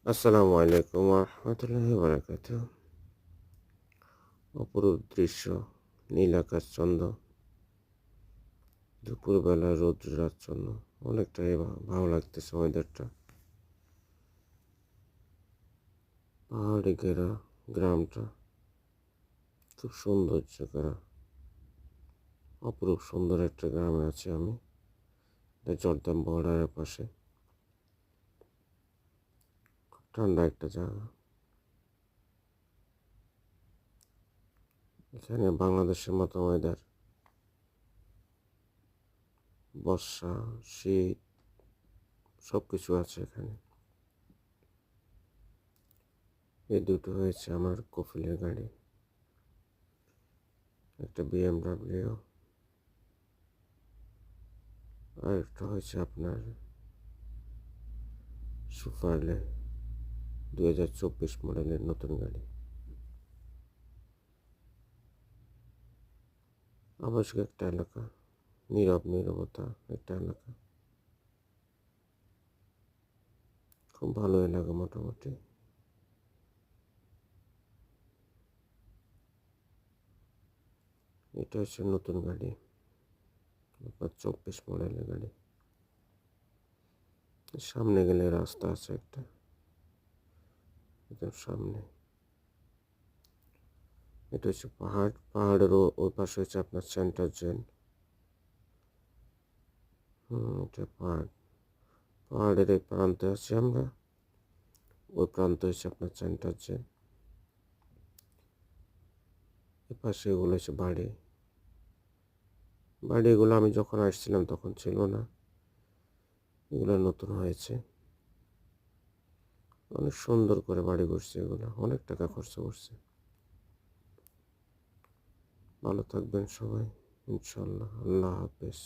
আসসালামু আলাইকুম রহমতুল্লাহি বারাকাতুহ। অপরূপ দৃশ্য, নীল আকাশ চন্দ্র, দুপুরবেলা রৌদ্রাচ্ছন্ন, অনেকটাই ভালো লাগতেছে ওয়েদারটা। পাহাড়ে ঘেরা গ্রামটা খুব সৌন্দর্য করা, অপরূপ সুন্দর একটা গ্রামে আছি আমি, জর্দান বর্ডারের পাশে। খুব ঠান্ডা একটা জায়গা। এখানে বাংলাদেশের মতো ওয়েদার, বর্ষা, শীত, সবকিছু আছে এখানে। এই দুটো হয়েছে আমার কফিলের গাড়ি, একটা BMW, আর একটা হয়েছে আপনার সুপারলে 2024 মডেলের নতুন গাড়ি। আবাসিক একটা এলাকা, নীরবতা একটা এলাকা, খুব ভালো এলাকা মোটামুটি। এটা হচ্ছে নতুন গাড়ি, আপনার 24 মডেলের গাড়ি। সামনে গেলে রাস্তা আছে একটা, একদম সামনে। এটা হচ্ছে পাহাড়ের ওই পাশে হচ্ছে আপনার সেন্টার জেল। এটা পাহাড়ের এই প্রান্তে আছি আমরা, ওই প্রান্ত হচ্ছে আপনার সেন্টার জেল। এ পাশে এগুলো হচ্ছে বাড়িগুলো আমি যখন আসছিলাম তখন ছিল না, এগুলো নতুন হয়েছে। অনেক সুন্দর করে বাড়ি করছে, এগুলো অনেক টাকা খরচ করছে। ভালো থাকবেন সবাই, ইনশাল্লাহ। আল্লাহ হাফেজ।